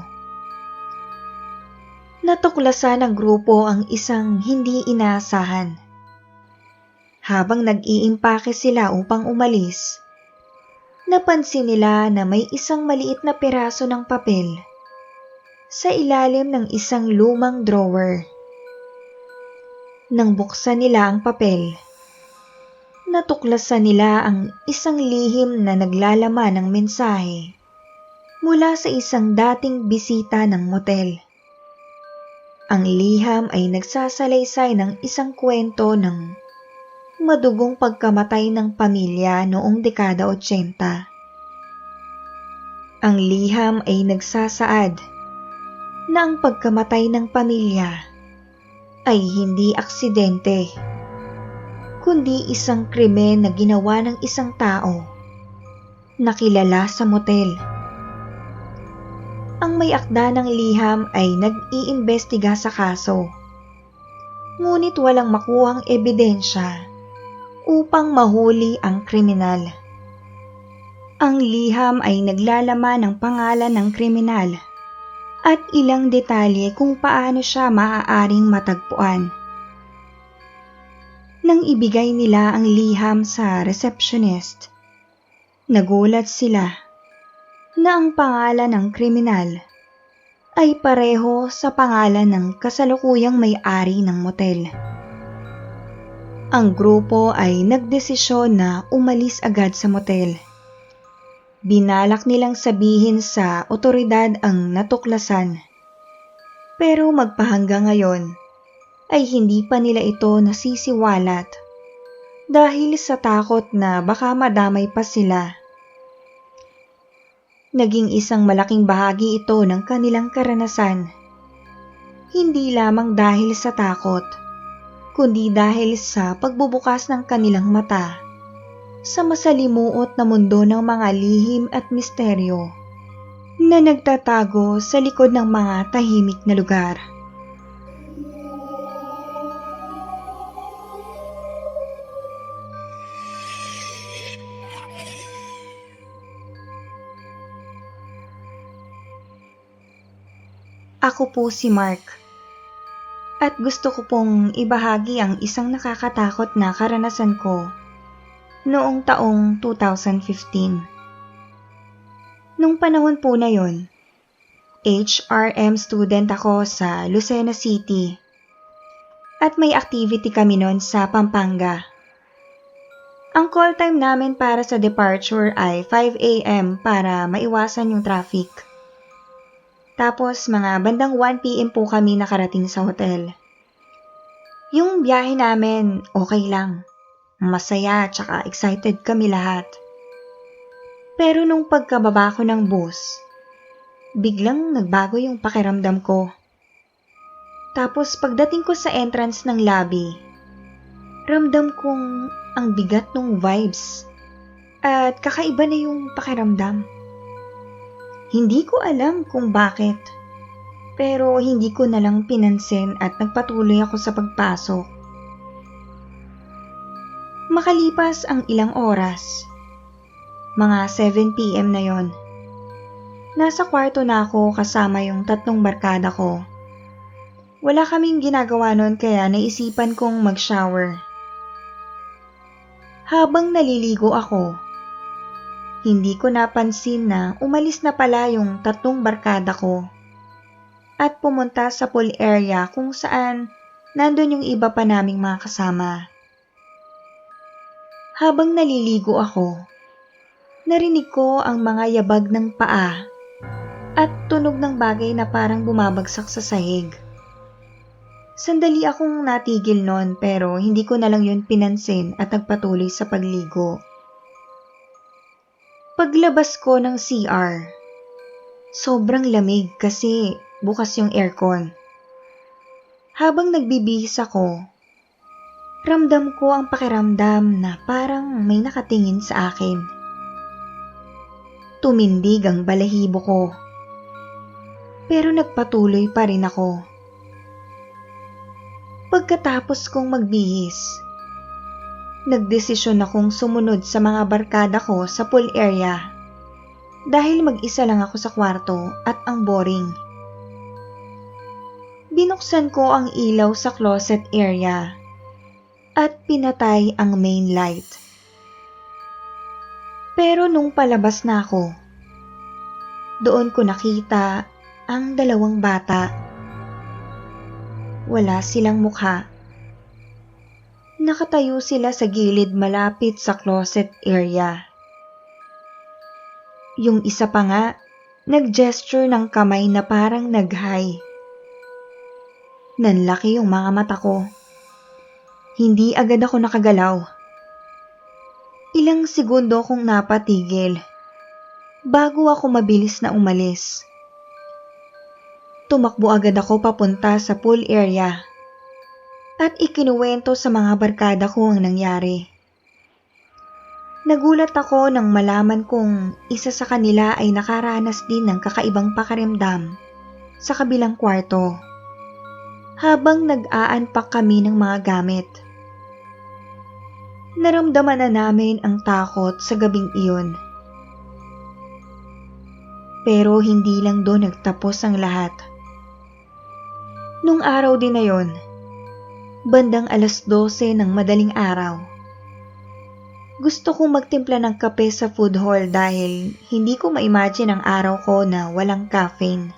Natuklasan ng grupo ang isang hindi inaasahan. Habang nag-iimpake sila upang umalis, napansin nila na may isang maliit na piraso ng papel sa ilalim ng isang lumang drawer. Nang buksan nila ang papel, natuklasan nila ang isang lihim na naglalaman ng mensahe mula sa isang dating bisita ng motel. Ang liham ay nagsasalaysay ng isang kwento ng madugong pagkamatay ng pamilya noong dekada 80. Ang liham ay nagsasaad na ang pagkamatay ng pamilya ay hindi aksidente, kundi isang krimen na ginawa ng isang tao na kilala sa motel. Ang may akda ng liham ay nag-iimbestiga sa kaso, ngunit walang makuhang ebidensya upang mahuli ang kriminal. Ang liham ay naglalaman ng pangalan ng kriminal at ilang detalye kung paano siya maaaring matagpuan. Nang ibigay nila ang liham sa receptionist, nagulat sila na ang pangalan ng kriminal ay pareho sa pangalan ng kasalukuyang may-ari ng motel. Ang grupo ay nagdesisyon na umalis agad sa motel. Binalak nilang sabihin sa otoridad ang natuklasan, pero magpahanggang ngayon ay hindi pa nila ito nasisiwalat dahil sa takot na baka madamay pa sila. Naging isang malaking bahagi ito ng kanilang karanasan, hindi lamang dahil sa takot, kundi dahil sa pagbubukas ng kanilang mata sa masalimuot na mundo ng mga lihim at misteryo na nagtatago sa likod ng mga tahimik na lugar. Ako po si Mark. At gusto ko pong ibahagi ang isang nakakatakot na karanasan ko noong taong 2015. Nung panahon po na yon, HRM student ako sa Lucena City at may activity kami noon sa Pampanga. Ang call time namin para sa departure ay 5 a.m. para maiwasan yung traffic. Tapos mga bandang 1 p.m. po kami nakarating sa hotel. Yung biyahe namin okay lang. Masaya tsaka excited kami lahat. Pero nung pagkababa ko ng bus, biglang nagbago yung pakiramdam ko. Tapos pagdating ko sa entrance ng lobby, ramdam kong ang bigat ng vibes at kakaiba na yung pakiramdam. Hindi ko alam kung bakit, pero hindi ko na lang pinansin at nagpatuloy ako sa pagpasok. Makalipas ang ilang oras, mga 7 p.m. na yon, nasa kwarto na ako kasama yung 3 barkada ko. Wala kaming ginagawa nun kaya naisipan kong mag-shower. Habang naliligo ako, hindi ko napansin na umalis na pala yung 3 barkada ko at pumunta sa pool area kung saan nandun yung iba pa naming mga kasama. Habang naliligo ako, narinig ko ang mga yabag ng paa at tunog ng bagay na parang bumabagsak sa sahig. Sandali akong natigil noon pero hindi ko na lang yun pinansin at nagpatuloy sa pagligo. Paglabas ko ng CR, sobrang lamig kasi bukas yung aircon. Habang nagbibihis ako, ramdam ko ang pakiramdam na parang may nakatingin sa akin. Tumindig ang balahibo ko, pero nagpatuloy pa rin ako. Pagkatapos kong magbihis, nagdesisyon akong sumunod sa mga barkada ko sa pool area dahil mag-isa lang ako sa kwarto at ang boring. Binuksan ko ang ilaw sa closet area at pinatay ang main light. Pero nung palabas na ako, doon ko nakita ang 2 bata. Wala silang mukha. Nakatayo sila sa gilid malapit sa closet area. Yung isa pa nga, nag-gesture ng kamay na parang nag-hi. Nanlaki yung mga mata ko. Hindi agad ako nakagalaw. Ilang segundo kong napatigil bago ako mabilis na umalis. Tumakbo agad ako papunta sa pool area at ikinuwento sa mga barkada ko ang nangyari. Nagulat ako nang malaman kong isa sa kanila ay nakaranas din ng kakaibang pakiramdam sa kabilang kwarto habang nag-aanpak kami ng mga gamit. Naramdaman na namin ang takot sa gabing iyon. Pero hindi lang doon nagtapos ang lahat. Nung araw din na yon, bandang 12:00 ng madaling araw, gusto kong magtimpla ng kape sa food hall dahil hindi ko ma-imagine ang araw ko na walang caffeine.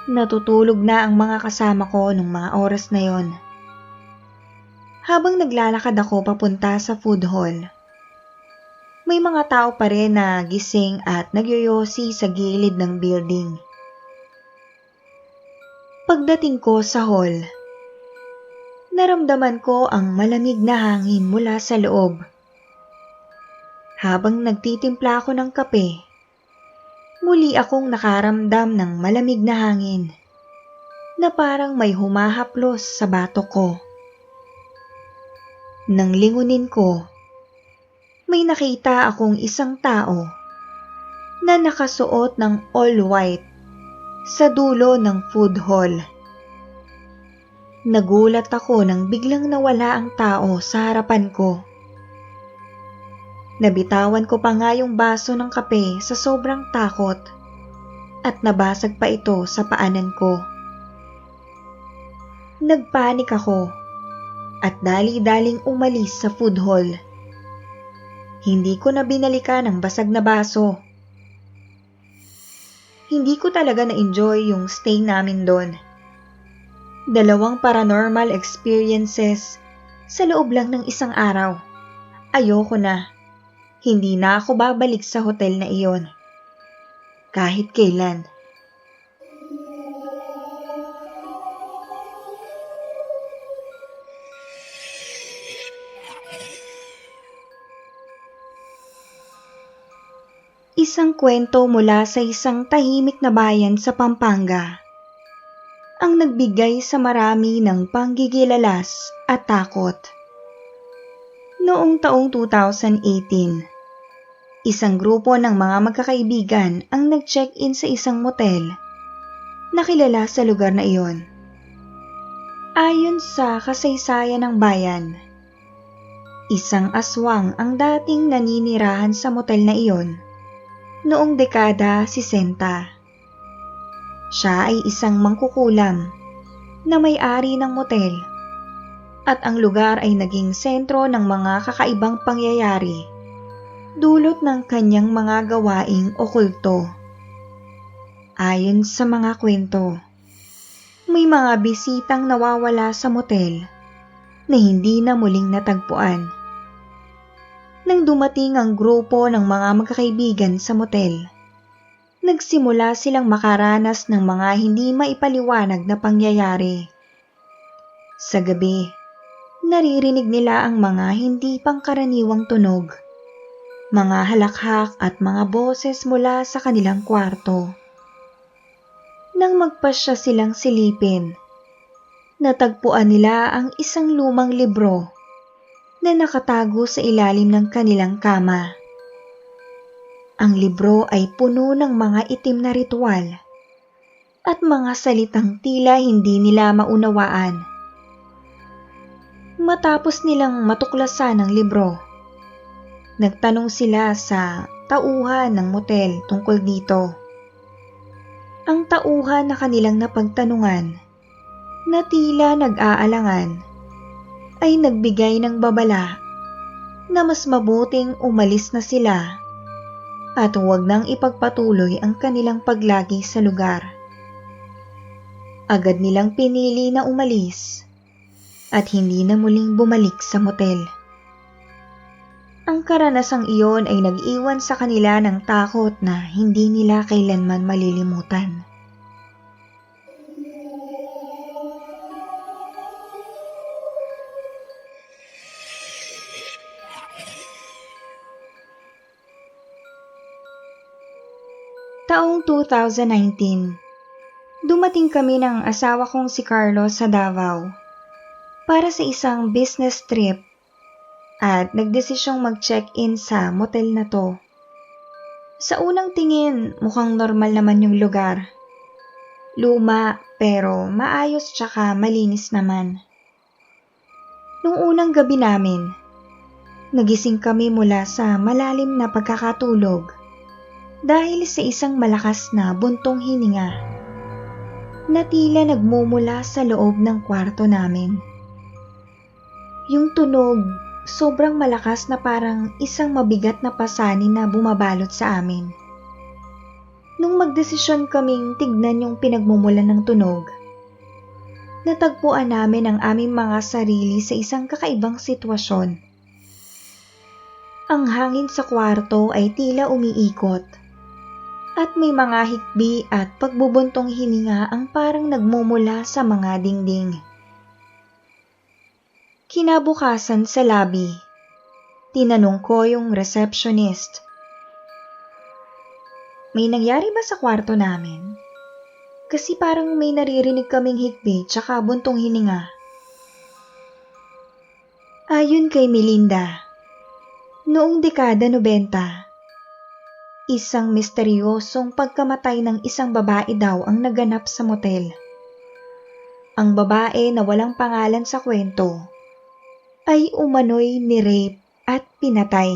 Natutulog na ang mga kasama ko nung mga oras na yon. Habang naglalakad ako papunta sa food hall, may mga tao pa rin na gising at nagyoyosi sa gilid ng building. Pagdating ko sa hall, naramdaman ko ang malamig na hangin mula sa loob. Habang nagtitimpla ako ng kape, muli akong nakaramdam ng malamig na hangin na parang may humahaplos sa batok ko. Nang lingunin ko, may nakita akong isang tao na nakasuot ng all white sa dulo ng food hall. Nagulat ako nang biglang nawala ang tao sa harapan ko. Nabitawan ko pa nga yung baso ng kape sa sobrang takot. at nabasag pa ito sa paanan ko. Nagpanik ako at dali-daling umalis sa food hall. Hindi ko na binalikan ang basag na baso. Hindi ko talaga na-enjoy yung stay namin doon. 2 paranormal experiences sa loob lang ng isang araw. Ayoko na. Hindi na ako babalik sa hotel na iyon. Kahit kailan. Isang kwento mula sa isang tahimik na bayan sa Pampanga ang nagbigay sa marami ng panggigilalas at takot. Noong taong 2018, isang grupo ng mga magkakaibigan ang nag-check-in sa isang motel na kilala sa lugar na iyon. Ayon sa kasaysayan ng bayan, isang aswang ang dating naninirahan sa motel na iyon noong dekada 60. Siya ay isang mangkukulam na may-ari ng motel at ang lugar ay naging sentro ng mga kakaibang pangyayari dulot ng kanyang mga gawaing okulto. Ayon sa mga kwento, may mga bisitang nawawala sa motel na hindi na muling natagpuan. Nang dumating ang grupo ng mga magkakaibigan sa motel, nagsimula silang makaranas ng mga hindi maipaliwanag na pangyayari. Sa gabi, naririnig nila ang mga hindi pangkaraniwang tunog, mga halakhak at mga boses mula sa kanilang kwarto. Nang magpasya silang silipin, natagpuan nila ang isang lumang libro na nakatago sa ilalim ng kanilang kama. Ang libro ay puno ng mga itim na ritual at mga salitang tila hindi nila maunawaan. Matapos nilang matuklasan ang libro, nagtanong sila sa tauhan ng motel tungkol dito. Ang tauhan na kanilang napagtanungan, na tila nag-aalangan, ay nagbigay ng babala na mas mabuting umalis na sila at huwag nang ipagpatuloy ang kanilang paglagi sa lugar. Agad nilang pinili na umalis at hindi na muling bumalik sa motel. Ang karanasang iyon ay nag-iwan sa kanila ng takot na hindi nila kailanman malilimutan. Taong 2019, dumating kami ng asawa kong si Carlos sa Davao para sa isang business trip at nagdesisyong mag-check-in sa motel na to. Sa unang tingin, mukhang normal naman yung lugar. Luma pero maayos tsaka malinis naman. Nung unang gabi namin, nagising kami mula sa malalim na pagkakatulog dahil sa isang malakas na buntong hininga na tila nagmumula sa loob ng kwarto namin. Yung tunog, sobrang malakas na parang isang mabigat na pasanin na bumabalot sa amin. Nung magdesisyon kaming tignan yung pinagmumulan ng tunog, natagpuan namin ang aming mga sarili sa isang kakaibang sitwasyon. Ang hangin sa kwarto ay tila umiikot at may mga hikbi at pagbubuntong hininga ang parang nagmumula sa mga dingding. Kinabukasan sa lobby, tinanong ko yung receptionist, "May nangyari ba sa kwarto namin? Kasi parang may naririnig kaming hikbi tsaka buntong hininga." Ayon kay Melinda, noong dekada 90, isang misteryosong pagkamatay ng isang babae daw ang naganap sa motel. Ang babae na walang pangalan sa kwento ay umano'y ni-rape at pinatay.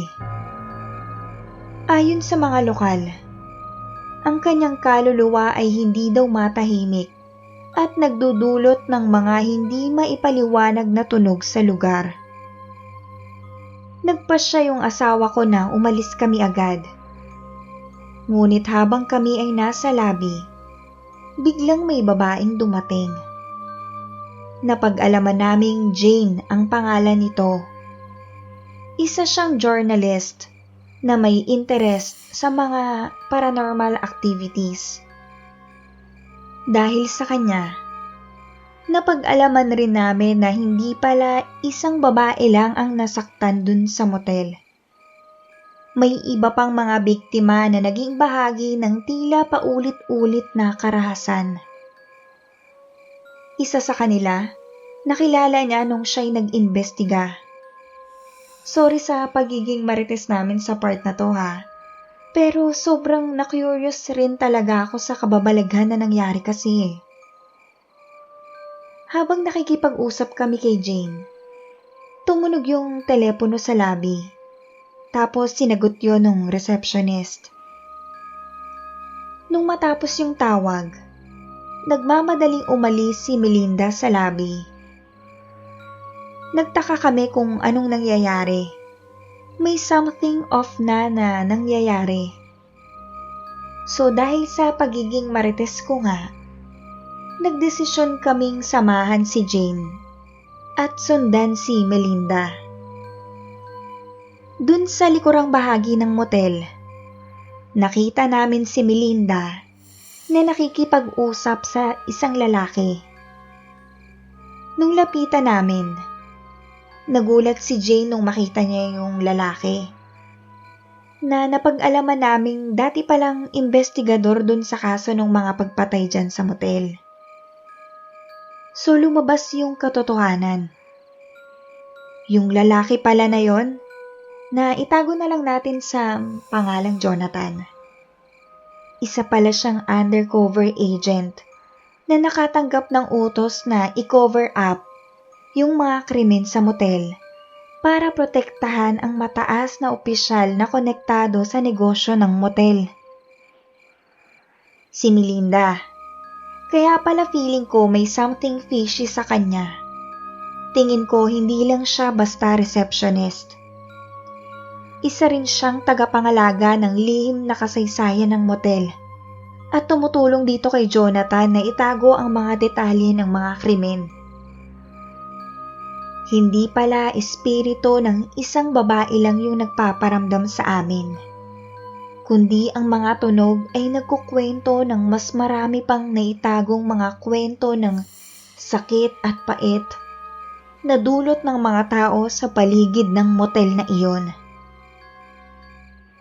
Ayon sa mga lokal, ang kanyang kaluluwa ay hindi daw matahimik at nagdudulot ng mga hindi maipaliwanag na tunog sa lugar. Nagpasya yung asawa ko na umalis kami agad. Ngunit habang kami ay nasa lobby, biglang may babaeng dumating. Napag-alaman naming Jane ang pangalan nito. Isa siyang journalist na may interest sa mga paranormal activities. Dahil sa kanya, napag-alaman rin namin na hindi pala isang babae lang ang nasaktan dun sa motel. May iba pang mga biktima na naging bahagi ng tila paulit-ulit na karahasan. Isa sa kanila, nakilala niya nung siya'y nag-imbestiga. Sorry sa pagiging marites namin sa part na to ha. Pero sobrang na-curious rin talaga ako sa kababalaghan na nangyari kasi eh. Habang nakikipag-usap kami kay Jane, tumunog yung telepono sa lobby. Tapos sinagot yun ng receptionist. Nung matapos yung tawag, nagmamadaling umalis si Melinda sa lobby. Nagtaka kami kung anong nangyayari. May something off na nangyayari. So dahil sa pagiging marites ko nga, nagdesisyon kaming samahan si Jane at sundan si Melinda. Dun sa likurang bahagi ng motel, nakita namin si Melinda na nakikipag-usap sa isang lalaki. Nung lapitan namin, nagulat si Jane nung makita niya yung lalaki. Na napag-alaman naming dati palang investigador dun sa kaso ng mga pagpatay dyan sa motel. So lumabas yung katotohanan. Yung lalaki pala na yon, na itago na lang natin sa pangalang Jonathan. Isa pala siyang undercover agent na nakatanggap ng utos na i-cover up yung mga krimen sa motel para protektahan ang mataas na opisyal na konektado sa negosyo ng motel. Si Melinda. Kaya pala feeling ko may something fishy sa kanya. Tingin ko hindi lang siya basta receptionist. Isa rin siyang tagapangalaga ng lihim na kasaysayan ng motel at tumutulong dito kay Jonathan na itago ang mga detalye ng mga krimen. Hindi pala espiritu ng isang babae lang yung nagpaparamdam sa amin, kundi ang mga tunog ay nagkukwento ng mas marami pang naitagong mga kwento ng sakit at pait na dulot ng mga tao sa paligid ng motel na iyon.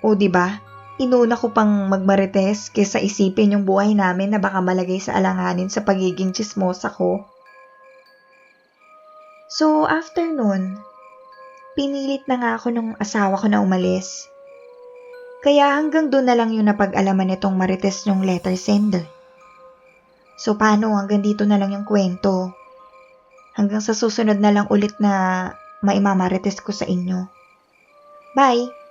O diba, inuna ko pang magmarites kaysa isipin yung buhay namin na baka malagay sa alanganin sa pagiging tsismosa ko. So after nun, pinilit na nga ako nung asawa ko na umalis. Kaya hanggang doon na lang yung napag-alaman nitong marites yung letter sender. So paano hanggang dito na lang yung kwento? Hanggang sa susunod na lang ulit na maimamarites ko sa inyo. Bye!